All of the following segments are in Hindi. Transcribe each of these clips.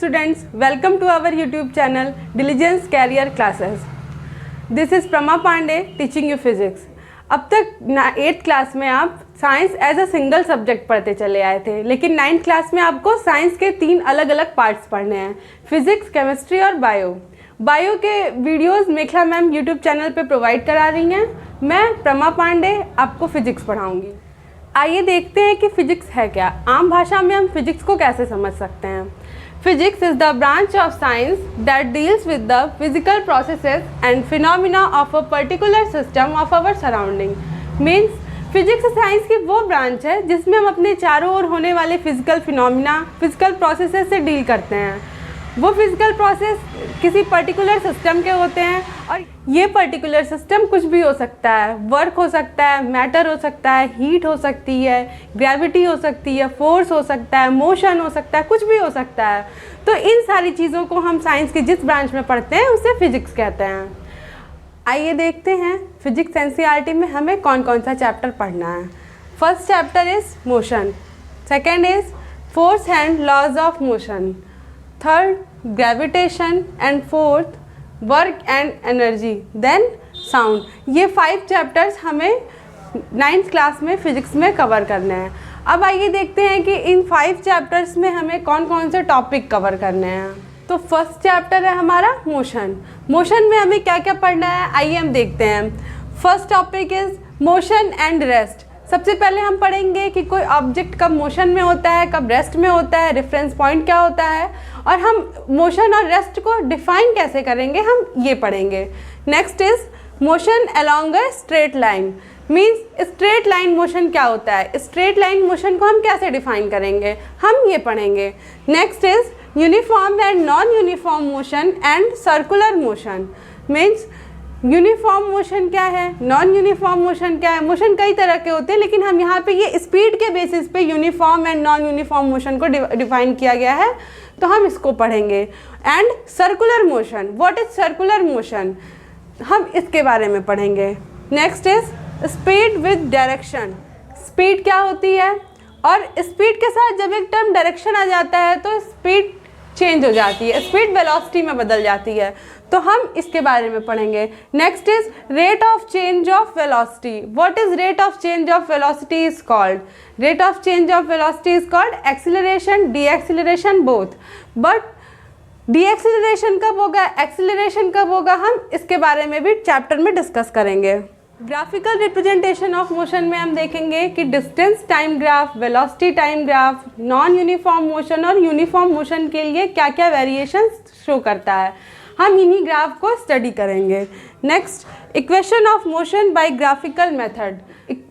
students, welcome to our YouTube channel Diligence Career Classes. This is Prama Pandey teaching you physics. अब तक 8th क्लास में आप science as a single subject पढ़ते चले आए थे, लेकिन 9th क्लास में आपको साइंस के 3 अलग अलग पार्ट्स पढ़ने हैं, फिजिक्स, केमिस्ट्री और बायो के वीडियोस मेखला मैम यूट्यूब चैनल पे प्रोवाइड करा रही हैं। मैं प्रमा पांडे आपको फिजिक्स पढ़ाऊँगी। आइए देखते हैं कि फिजिक्स है क्या। आम भाषा में हम फिजिक्स को कैसे समझ सकते हैं। Physics is the branch of science that deals with the physical processes and phenomena of a particular system of our surrounding. Means physics science की वो ब्रांच है जिसमें हम अपने चारों ओर होने वाले फिजिकल फिनोमिना, फिजिकल प्रोसेसेस से डील करते हैं। वो फिजिकल प्रोसेस किसी पर्टिकुलर सिस्टम के होते हैं और ये पर्टिकुलर सिस्टम कुछ भी हो सकता है। वर्क हो सकता है, मैटर हो सकता है, हीट हो सकती है, ग्रेविटी हो सकती है, फोर्स हो सकता है, मोशन हो सकता है, कुछ भी हो सकता है। तो इन सारी चीज़ों को हम साइंस की जिस ब्रांच में पढ़ते हैं उसे फिजिक्स कहते हैं। आइए देखते हैं फिजिक्स एनसीईआरटी में हमें कौन कौन सा चैप्टर पढ़ना है। First chapter is motion, second is force and laws of motion, third gravitation and fourth work and energy, then sound. ये 5 चैप्टर्स हमें 9th क्लास में फिजिक्स में कवर करने हैं। अब आइए देखते हैं कि इन 5 चैप्टर्स में हमें कौन कौन से टॉपिक कवर करने हैं। तो फर्स्ट चैप्टर है हमारा मोशन। मोशन में हमें क्या क्या पढ़ना है आइए हम देखते हैं। First topic is motion and rest. सबसे पहले हम पढ़ेंगे कि कोई ऑब्जेक्ट कब मोशन में होता है, कब रेस्ट में होता है, रेफरेंस पॉइंट क्या होता है, और हम मोशन और रेस्ट को डिफाइन कैसे करेंगे, हम ये पढ़ेंगे। Next is motion along a straight line. Means straight line motion क्या होता है, स्ट्रेट लाइन मोशन को हम कैसे डिफाइन करेंगे, हम ये पढ़ेंगे। Next is uniform and non uniform motion and circular motion. Means uniform motion क्या है, नॉन यूनिफॉर्म मोशन क्या है। मोशन कई तरह के होते हैं, लेकिन हम यहाँ पे ये स्पीड के बेसिस पे uniform and non uniform motion को डिफाइन किया गया है, तो हम इसको पढ़ेंगे। And circular motion, what is circular motion, हम इसके बारे में पढ़ेंगे। Next is speed with direction. Speed क्या होती है, और स्पीड के साथ जब एक टर्म डायरेक्शन आ जाता है तो स्पीड चेंज हो जाती है, स्पीड वेलोसिटी में बदल जाती है, तो हम इसके बारे में पढ़ेंगे। Next is rate of change of velocity. What is rate of change of velocity is called, rate of change of velocity is called acceleration, deceleration both. But deceleration कब होगा, एक्सीलरेशन कब होगा, हम इसके बारे में भी चैप्टर में डिस्कस करेंगे। ग्राफिकल रिप्रेजेंटेशन ऑफ मोशन में हम देखेंगे कि distance time graph, velocity time graph, non uniform motion और यूनिफॉर्म मोशन के लिए क्या क्या वेरिएशन शो करता है, हम इन्हीं ग्राफ को स्टडी करेंगे। Next, equation of motion by graphical method.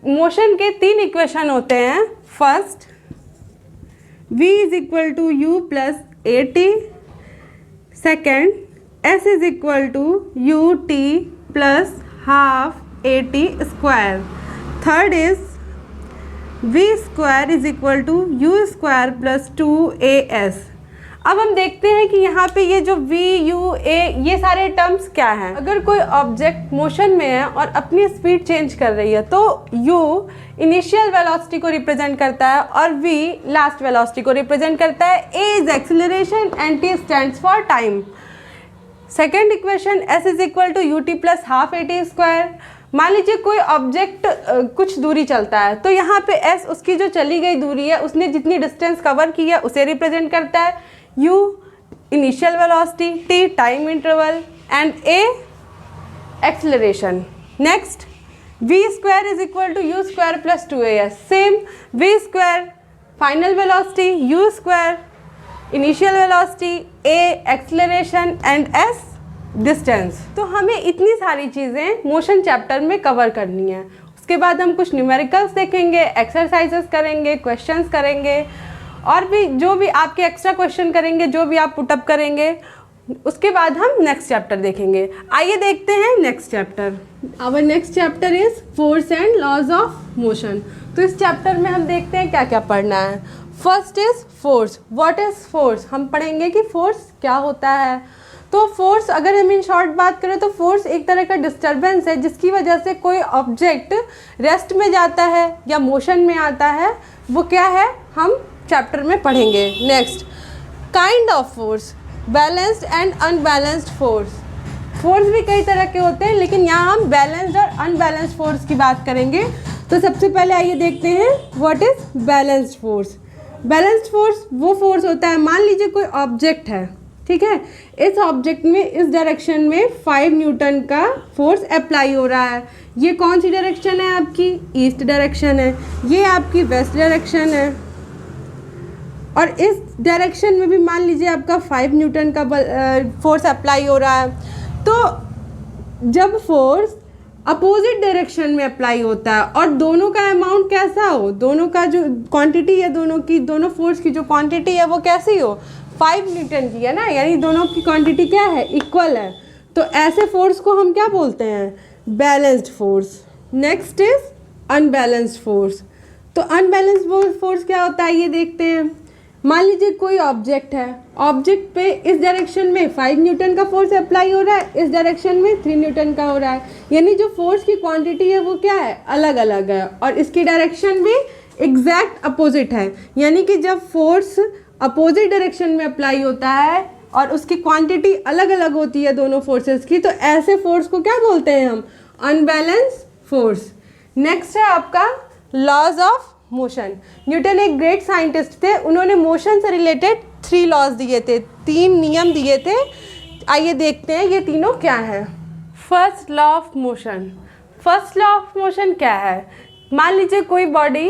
Motion के 3 इक्वेशन होते हैं। First, v is equal to u plus a t. Second, s is equal to u t plus half a t square. Third is v square is equal to u square plus 2as। अब हम देखते हैं कि यहाँ पे ये जो v, u, a ये सारे टर्म्स क्या हैं। अगर कोई ऑब्जेक्ट मोशन में है और अपनी स्पीड चेंज कर रही है तो u इनिशियल वेलोसिटी को रिप्रेजेंट करता है और v लास्ट वेलोसिटी को रिप्रेजेंट करता है। a is acceleration and t stands for time. Second equation, s is equal to u t plus half a t square. मान लीजिए कोई ऑब्जेक्ट कुछ दूरी चलता है तो यहाँ पे s उसकी जो चली गई दूरी है, उसने जितनी डिस्टेंस कवर की है उसे रिप्रेजेंट करता है। u initial velocity, t time interval and a acceleration. Next, v square is equal to u square plus 2as। Same, v square final velocity, u square initial velocity, a acceleration and s distance. तो हमें इतनी सारी चीज़ें मोशन चैप्टर में कवर करनी है। उसके बाद हम कुछ न्यूमेरिकल्स देखेंगे, एक्सरसाइजेस करेंगे, क्वेश्चंस करेंगे, और भी जो भी आपके एक्स्ट्रा क्वेश्चन करेंगे, जो भी आप पुटअप करेंगे, उसके बाद हम नेक्स्ट चैप्टर देखेंगे। आइए देखते हैं next chapter. Our next chapter is force and laws of motion. तो इस चैप्टर में हम देखते हैं क्या क्या पढ़ना है। First is force. What is force, हम पढ़ेंगे कि फोर्स क्या होता है। तो फोर्स, अगर हम इन शॉर्ट बात करें तो फोर्स एक तरह का डिस्टर्बेंस है जिसकी वजह से कोई ऑब्जेक्ट रेस्ट में जाता है या मोशन में आता है, वो क्या है हम चैप्टर में पढ़ेंगे। Next, kind of force, balanced and unbalanced force. Force भी कई तरह के होते हैं, लेकिन यहाँ हम बैलेंस्ड और अनबैलेंस्ड फोर्स की बात करेंगे। तो सबसे पहले आइए देखते हैं what is balanced force. Balanced force वो फोर्स होता है, मान लीजिए कोई ऑब्जेक्ट है, ठीक है, इस ऑब्जेक्ट में इस डायरेक्शन में 5 न्यूटन का फोर्स अप्लाई हो रहा है। ये कौन सी डायरेक्शन है आपकी? ईस्ट डायरेक्शन है। ये आपकी वेस्ट डायरेक्शन है, और इस डायरेक्शन में भी मान लीजिए आपका 5 न्यूटन का फोर्स अप्लाई हो रहा है। तो जब फोर्स अपोजिट डायरेक्शन में अप्लाई होता है और दोनों का अमाउंट कैसा हो, दोनों का जो क्वांटिटी है, दोनों फोर्स की जो क्वांटिटी है वो कैसी हो, 5 न्यूटन की है ना, यानी दोनों की क्वांटिटी क्या है, इक्वल है। तो ऐसे फोर्स को हम क्या बोलते हैं, balanced force. Next is unbalanced force. तो अनबैलेंस्ड फोर्स क्या होता है ये देखते हैं। मान लीजिए कोई ऑब्जेक्ट है, ऑब्जेक्ट पे इस डायरेक्शन में 5 न्यूटन का फोर्स अप्लाई हो रहा है, इस डायरेक्शन में 3 न्यूटन का हो रहा है, यानी जो फोर्स की क्वांटिटी है वो क्या है, अलग अलग है, और इसकी डायरेक्शन भी एग्जैक्ट अपोजिट है। यानी कि जब फोर्स अपोजिट डायरेक्शन में अप्लाई होता है और उसकी क्वांटिटी अलग अलग होती है दोनों फोर्सेस की, तो ऐसे फोर्स को क्या बोलते हैं हम, अनबैलेंस फोर्स। नेक्स्ट है आपका लॉज ऑफ मोशन। न्यूटन एक ग्रेट साइंटिस्ट थे, उन्होंने मोशन से रिलेटेड 3 लॉज दिए थे, 3 नियम दिए थे। आइए देखते हैं ये तीनों क्या हैं। First law of motion. First law of motion क्या है, मान लीजिए कोई बॉडी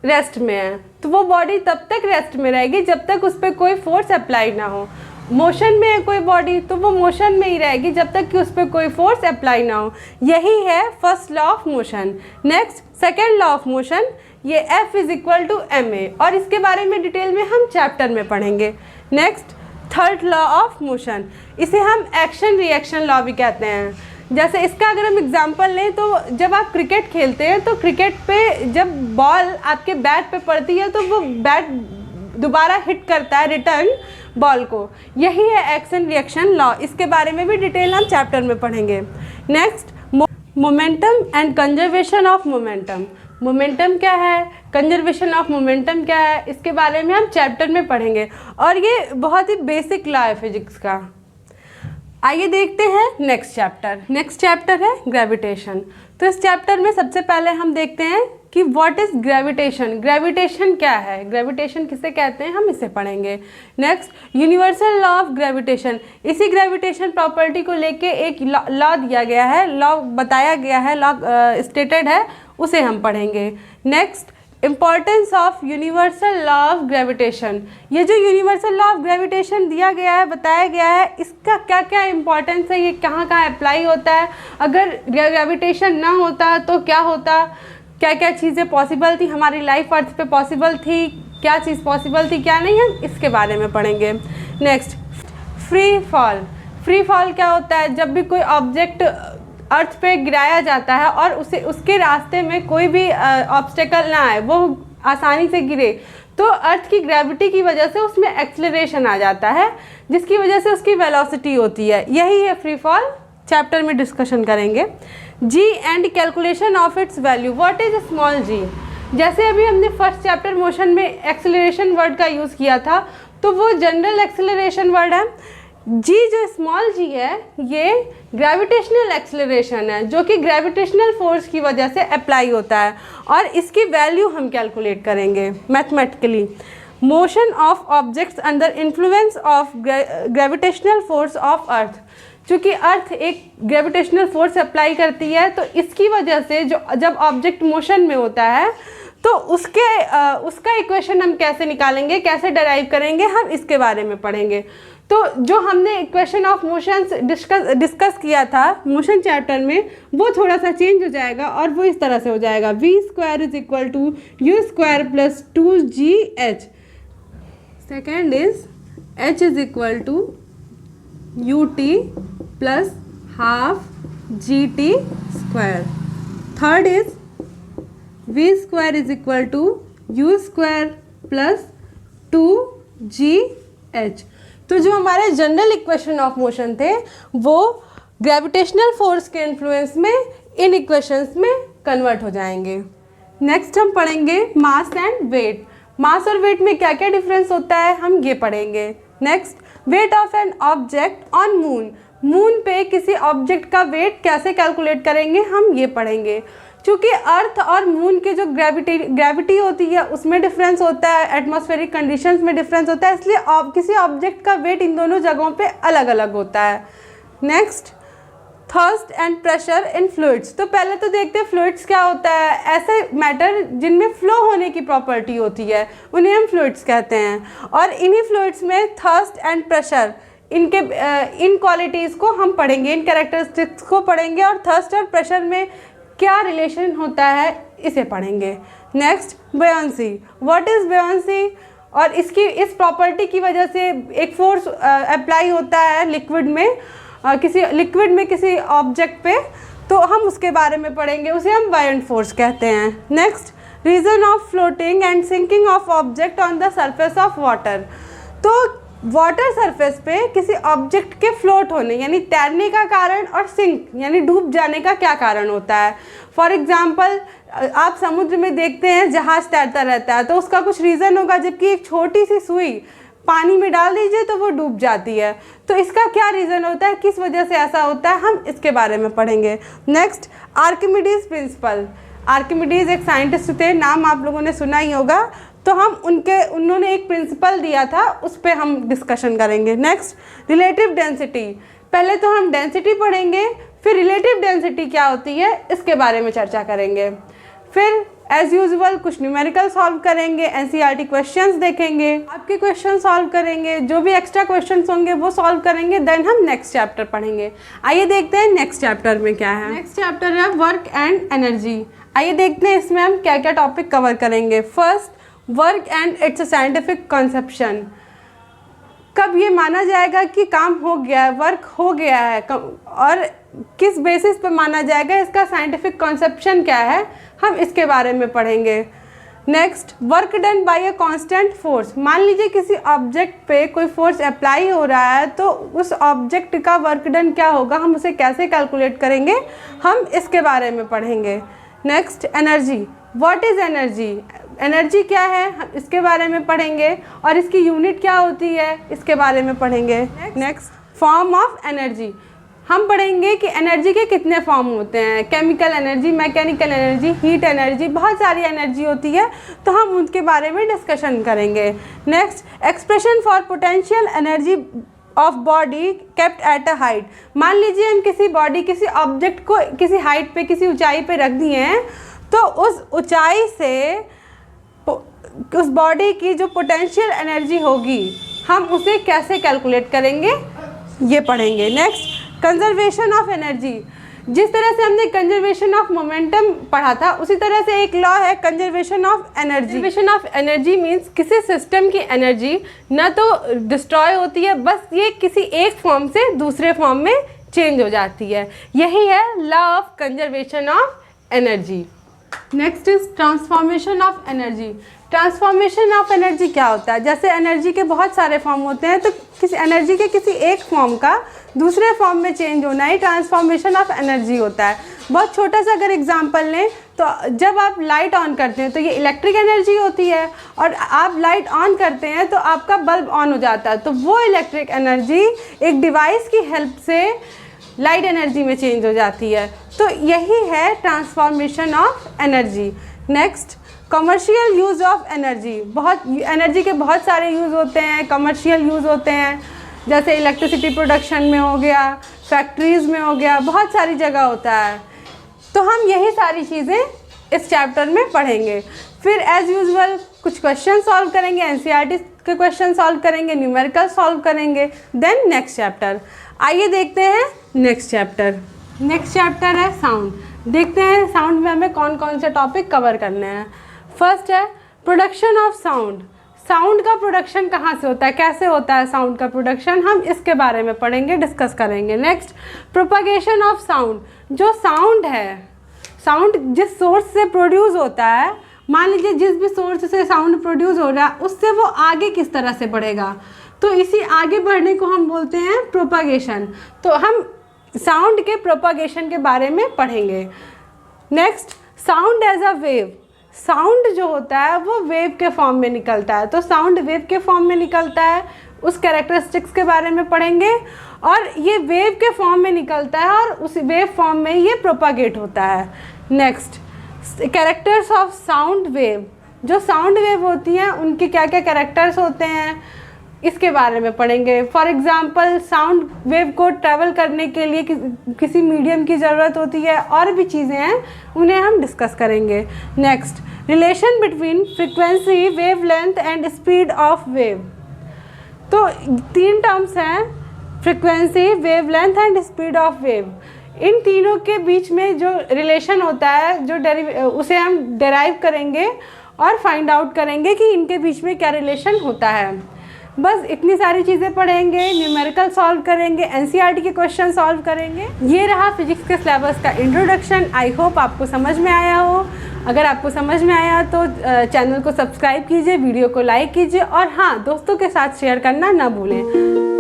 रेस्ट में है, तो वो बॉडी तब तक रेस्ट में रहेगी जब तक उस पर कोई फोर्स अप्लाई ना हो। मोशन में है कोई बॉडी, तो वो मोशन में ही रहेगी जब तक कि उस पर कोई फोर्स अप्लाई ना हो। यही है first law of motion. Next second law of motion, ये F is equal to ma, और इसके बारे में डिटेल में हम चैप्टर में पढ़ेंगे। Next third law of motion, इसे हम एक्शन रिएक्शन लॉ भी कहते हैं। जैसे इसका अगर हम एग्जांपल लें तो जब आप क्रिकेट खेलते हैं तो क्रिकेट पे जब बॉल आपके बैट पे पड़ती है तो वो बैट दोबारा हिट करता है रिटर्न बॉल को, यही है एक्शन रिएक्शन लॉ। इसके बारे में भी डिटेल हम चैप्टर में पढ़ेंगे। Next momentum and conservation of momentum. Momentum क्या है, कंजर्वेशन ऑफ मोमेंटम क्या है, इसके बारे में हम चैप्टर में पढ़ेंगे, और ये बहुत ही बेसिक लॉ है फिजिक्स का। आइए देखते हैं नेक्स्ट चैप्टर। नेक्स्ट चैप्टर है ग्रेविटेशन। तो इस चैप्टर में सबसे पहले हम देखते हैं कि व्हाट इज़ ग्रेविटेशन। ग्रेविटेशन क्या है, ग्रेविटेशन किसे कहते हैं, हम इसे पढ़ेंगे। Next universal law of gravitation. इसी ग्रेविटेशन प्रॉपर्टी को लेके एक लॉ दिया गया है, लॉ बताया गया है, लॉ स्टेटेड है, उसे हम पढ़ेंगे। Next importance of universal law of gravitation. ये जो यूनिवर्सल लॉ ऑफ ग्रेविटेशन दिया गया है, बताया गया है, इसका क्या क्या इम्पॉर्टेंस है, ये कहाँ कहाँ अप्लाई होता है, अगर ग्रेविटेशन ना होता तो क्या होता, क्या क्या चीज़ें पॉसिबल थी, हमारी लाइफ अर्थ पे पॉसिबल थी, क्या चीज़ पॉसिबल थी क्या नहीं, हम इसके बारे में पढ़ेंगे। Next free fall. Free fall क्या होता है, जब भी कोई ऑब्जेक्ट अर्थ पे गिराया जाता है और उसके रास्ते में कोई भी ऑब्स्टेकल ना आए, वो आसानी से गिरे, तो अर्थ की ग्रेविटी की वजह से उसमें एक्सेलरेशन आ जाता है, जिसकी वजह से उसकी वेलोसिटी होती है। यही है फ्री फॉल, चैप्टर में डिस्कशन करेंगे। G and calculation of its value. What is small g. जैसे अभी हमने फर्स्ट चैप्टर मोशन में एक्सेलरेशन वर्ड का यूज़ किया था, तो वो जनरल एक्सेलरेशन वर्ड है। जी जो स्मॉल जी है, ये ग्रेविटेशनल एक्सेलरेशन है, जो कि ग्रेविटेशनल फोर्स की वजह से अप्लाई होता है, और इसकी वैल्यू हम कैलकुलेट करेंगे mathematically. Motion of objects under influence of gravitational force of earth. चूँकि अर्थ एक ग्रेविटेशनल फोर्स अप्लाई करती है, तो इसकी वजह से जब ऑब्जेक्ट मोशन में होता है तो उसका इक्वेशन हम कैसे निकालेंगे, कैसे डराइव करेंगे, हम इसके बारे में पढ़ेंगे। तो जो हमने इक्वेशन ऑफ मोशन डिस्कस किया था मोशन चैप्टर में, वो थोड़ा सा चेंज हो जाएगा और वो इस तरह से हो जाएगा, v² is equal to u² plus 2gh। Second is h is equal to ut plus half gt²। Third is v² is equal to u² plus 2gh। तो जो हमारे जनरल इक्वेशन ऑफ मोशन थे वो ग्रेविटेशनल फोर्स के इन्फ्लुएंस में इन इक्वेशंस में कन्वर्ट हो जाएंगे। नेक्स्ट हम पढ़ेंगे मास एंड वेट। मास और वेट में क्या क्या डिफरेंस होता है हम ये पढ़ेंगे। Next, weight of an object on moon, moon पे किसी ऑब्जेक्ट का वेट कैसे कैलकुलेट करेंगे हम ये पढ़ेंगे। चूँकि अर्थ और मून के जो ग्रेविटी होती है उसमें डिफरेंस होता है, एटमॉस्फेरिक कंडीशंस में डिफरेंस होता है, इसलिए किसी ऑब्जेक्ट का वेट इन दोनों जगहों पे अलग अलग होता है। Next, thrust and pressure in fluids. तो पहले तो देखते हैं फ्लूइड्स क्या होता है। ऐसे मैटर जिनमें फ्लो होने की प्रॉपर्टी होती है उन्हें हम फ्लूइड्स कहते हैं, और इन्हीं फ्लूइड्स में थर्स्ट एंड प्रेशर इनके इन क्वालिटीज़ को हम पढ़ेंगे, इन कैरेक्टरिस्टिक्स को पढ़ेंगे, और थर्स्ट और प्रेशर में क्या रिलेशन होता है इसे पढ़ेंगे। Next, buoyancy, what is buoyancy, और इसकी इस प्रॉपर्टी की वजह से एक फोर्स अप्लाई होता है लिक्विड में किसी ऑब्जेक्ट पे, तो हम उसके बारे में पढ़ेंगे, उसे हम बायंट फोर्स कहते हैं। Next, reason of floating and sinking of object on the surface of water. तो वाटर सरफेस पे किसी ऑब्जेक्ट के फ्लोट होने यानी तैरने का कारण और सिंक यानी डूब जाने का क्या कारण होता है। फॉर एग्जांपल, आप समुद्र में देखते हैं जहाज़ तैरता रहता है तो उसका कुछ रीज़न होगा, जबकि एक छोटी सी सुई पानी में डाल दीजिए तो वो डूब जाती है। तो इसका क्या रीज़न होता है, किस वजह से ऐसा होता है, हम इसके बारे में पढ़ेंगे। Next, Archimedes principal. आर्किमिडीज एक साइंटिस्ट थे, नाम आप लोगों ने सुना ही होगा, तो हम उन्होंने एक प्रिंसिपल दिया था, उस पर हम डिस्कशन करेंगे। Next, relative density. पहले तो हम डेंसिटी पढ़ेंगे, फिर रिलेटिव डेंसिटी क्या होती है इसके बारे में चर्चा करेंगे। फिर एज यूजुअल कुछ न्यूमेरिकल सॉल्व करेंगे, एनसीईआरटी क्वेश्चंस देखेंगे, आपके क्वेश्चन सॉल्व करेंगे, जो भी एक्स्ट्रा क्वेश्चंस होंगे वो सॉल्व करेंगे। देन हम नेक्स्ट चैप्टर पढ़ेंगे। आइए देखते हैं नेक्स्ट चैप्टर में क्या है। नेक्स्ट चैप्टर है वर्क एंड एनर्जी। आइए देखते हैं इसमें हम क्या क्या टॉपिक कवर करेंगे। First, work and it's scientific conception. कब ये माना जाएगा कि काम हो गया है, वर्क हो गया है, और किस बेसिस पर माना जाएगा, इसका साइंटिफिक कंसेप्शन क्या है, हम इसके बारे में पढ़ेंगे। Next, work done by a constant force. मान लीजिए किसी ऑब्जेक्ट पे कोई फोर्स अप्लाई हो रहा है तो उस ऑब्जेक्ट का वर्क डन क्या होगा, हम उसे कैसे कैलकुलेट करेंगे, हम इसके बारे में पढ़ेंगे। Next, energy. What is energy, energy क्या है हम इसके बारे में पढ़ेंगे, और इसकी यूनिट क्या होती है इसके बारे में पढ़ेंगे। Next, form of energy. हम पढ़ेंगे कि एनर्जी के कितने फॉर्म होते हैं, chemical energy, mechanical energy, heat energy, बहुत सारी एनर्जी होती है, तो हम उनके बारे में डिस्कशन करेंगे। Next, expression for potential energy of body kept at a height. मान लीजिए हम किसी बॉडी, किसी ऑब्जेक्ट को किसी हाइट पे, किसी ऊंचाई पे रख दिए हैं, तो उस ऊंचाई से उस बॉडी की जो पोटेंशियल एनर्जी होगी हम उसे कैसे कैलकुलेट करेंगे ये पढ़ेंगे। Next, conservation of energy. जिस तरह से हमने कंजर्वेशन ऑफ मोमेंटम पढ़ा था, उसी तरह से एक लॉ है conservation of energy. Conservation of energy means किसी सिस्टम की एनर्जी न तो डिस्ट्रॉय होती है, बस ये किसी एक फॉर्म से दूसरे फॉर्म में चेंज हो जाती है। यही है law of conservation of energy. Next is transformation of energy. Transformation of energy क्या होता है, जैसे एनर्जी के बहुत सारे फॉर्म होते हैं, तो किसी एनर्जी के किसी एक फॉर्म का दूसरे फॉर्म में चेंज होना ही ट्रांसफॉर्मेशन ऑफ एनर्जी होता है। बहुत छोटा सा अगर एग्जांपल लें तो जब आप लाइट ऑन करते हैं तो ये इलेक्ट्रिक एनर्जी होती है, और आप लाइट ऑन करते हैं तो आपका बल्ब ऑन हो जाता है, तो वो इलेक्ट्रिक एनर्जी एक डिवाइस की हेल्प से लाइट एनर्जी में चेंज हो जाती है। तो यही है transformation of energy. Next, commercial use of energy. बहुत एनर्जी के बहुत सारे यूज़ होते हैं, कमर्शियल यूज़ होते हैं, जैसे इलेक्ट्रिसिटी प्रोडक्शन में हो गया, फैक्ट्रीज़ में हो गया, बहुत सारी जगह होता है। तो हम यही सारी चीज़ें इस चैप्टर में पढ़ेंगे। फिर एज़ यूजुअल कुछ क्वेश्चन सॉल्व करेंगे, एनसीईआरटी के क्वेश्चन सॉल्व करेंगे, न्यूमेरिकल सॉल्व करेंगे, देन नेक्स्ट चैप्टर। आइए देखते हैं नेक्स्ट चैप्टर। नेक्स्ट चैप्टर है साउंड। देखते हैं साउंड में हमें कौन कौन से टॉपिक कवर करने हैं। फर्स्ट है प्रोडक्शन ऑफ साउंड। साउंड का प्रोडक्शन कहाँ से होता है, कैसे होता है साउंड का प्रोडक्शन, हम इसके बारे में पढ़ेंगे, डिस्कस करेंगे। Next, propagation of sound. जो साउंड है, साउंड जिस सोर्स से प्रोड्यूस होता है, मान लीजिए जिस भी सोर्स से साउंड प्रोड्यूस हो रहा है उससे वो आगे किस तरह से बढ़ेगा, तो इसी आगे बढ़ने को हम बोलते हैं प्रोपगेशन। तो हम साउंड के प्रोपगेशन के बारे में पढ़ेंगे। Next, sound as a wave. Sound जो होता है वो वेव के फॉर्म में निकलता है, तो साउंड वेव के फॉर्म में निकलता है, उस कैरेक्टरिस्टिक्स के बारे में पढ़ेंगे। और ये वेव के फॉर्म में निकलता है और उस वेव फॉर्म में ये प्रोपागेट होता है। Next, characters of sound wave, जो साउंड वेव होती हैं उनके क्या क्या कैरेक्टर्स होते हैं इसके बारे में पढ़ेंगे। फॉर एग्जांपल साउंड वेव को ट्रैवल करने के लिए किसी मीडियम की ज़रूरत होती है, और भी चीज़ें हैं उन्हें हम डिस्कस करेंगे। Next, relation between frequency, wavelength and speed of wave. तो 3 टर्म्स हैं, frequency, wavelength and speed of wave. इन तीनों के बीच में जो रिलेशन होता है, जो उसे हम डेराइव करेंगे और फाइंड आउट करेंगे कि इनके बीच में क्या रिलेशन होता है। बस इतनी सारी चीज़ें पढ़ेंगे, न्यूमेरिकल सॉल्व करेंगे, एनसीईआरटी के क्वेश्चन सॉल्व करेंगे। ये रहा फिजिक्स के सिलेबस का इंट्रोडक्शन। आई होप आपको समझ में आया हो। अगर आपको समझ में आया तो चैनल को सब्सक्राइब कीजिए, वीडियो को लाइक कीजिए और हाँ, दोस्तों के साथ शेयर करना ना भूलें।